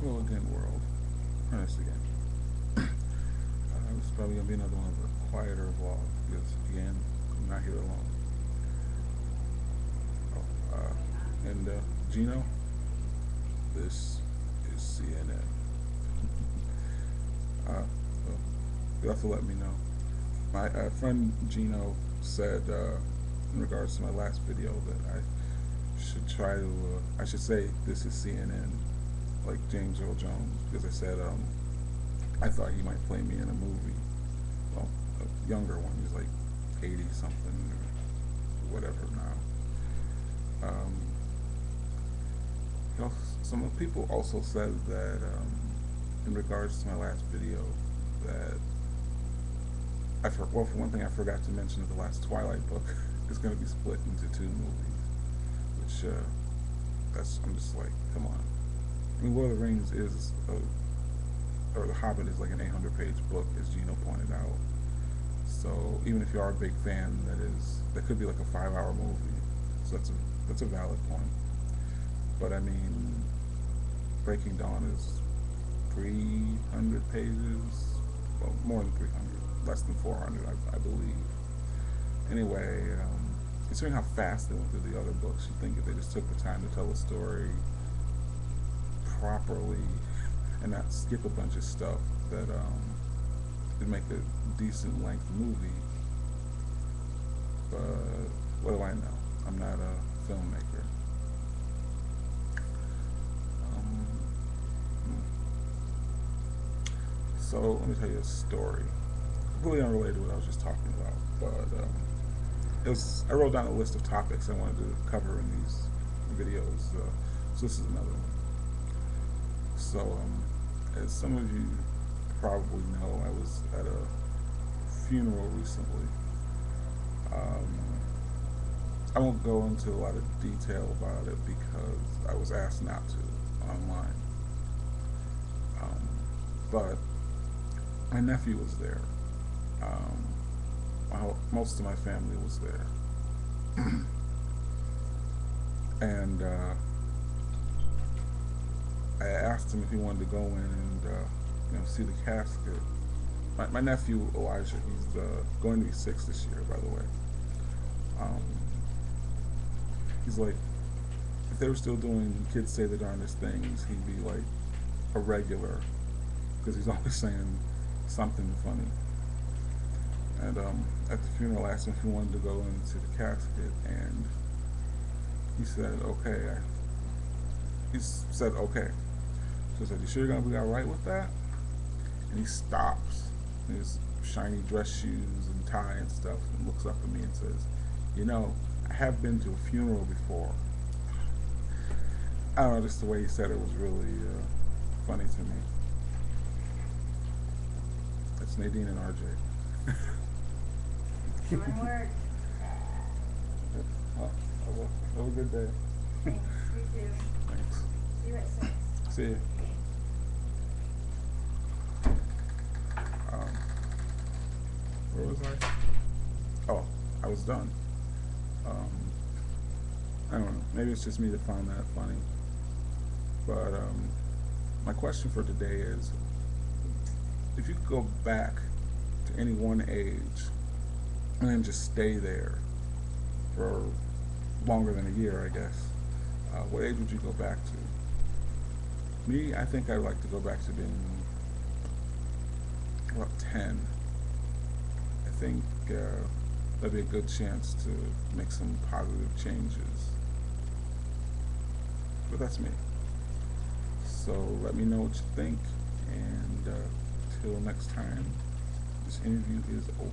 Hello again, world. Ernest again. This is probably gonna be another one of the quieter vlogs because again, I'm not here alone. And Gino, this is CNN. So you have to let me know. My friend Gino said in regards to my last video that I should try to. I should say this is CNN, like James Earl Jones, because I said I thought he might play me in a movie. Well, a younger one. He's like 80 something or whatever now. Some people also said that in regards to my last video that well, for one thing, I forgot to mention that the last Twilight book is going to be split into two movies, which I'm just like, come on. I mean, Lord of the Rings or The Hobbit is like an 800-page book, as Gino pointed out. So even if you are a big fan, that could be like a 5-hour movie. So that's a valid point. But I mean, Breaking Dawn is 300 pages, well, more than 300, less than 400, I believe. Anyway, considering how fast they went through the other books, you think if they just took the time to tell the story properly and not skip a bunch of stuff, that it'd make a decent length movie. But what do I know? I'm not a filmmaker. Um, so let me tell you a story, completely unrelated to what I was just talking about. But I wrote down a list of topics I wanted to cover in these videos. So this is another one. So as some of you probably know, I was at a funeral recently. Um, I won't go into a lot of detail about it because I was asked not to online. Um, but my nephew was there. Um, Most of my family was there, and I asked him if he wanted to go in and see the casket. My nephew Elijah, he's going to be 6 this year, by the way. Um, he's like, if they were still doing kids say the darndest things, he'd be like a regular because he's always saying something funny. And at the funeral, I asked him if he wanted to go into the casket, and he said, okay. He said, okay. So I said, you sure you're going to be all right with that? And he stops in his shiny dress shoes and tie and stuff and looks up at me and says, you know, I have been to a funeral before. I don't know, just the way he said it was really funny to me. That's Nadine and RJ. One word. Well, have a good day. Thanks. You too. Thanks. See you at 6. See you. Um, where was I? Oh, I was done. Um, I don't know. Maybe it's just me that found that funny. But my question for today is, if you could go back to any one age and then just stay there for longer than a year, I guess, what age would you go back to? Me, I think I'd like to go back to being about 10. I think that'd be a good chance to make some positive changes. But that's me. So let me know what you think, and till next time, this interview is over.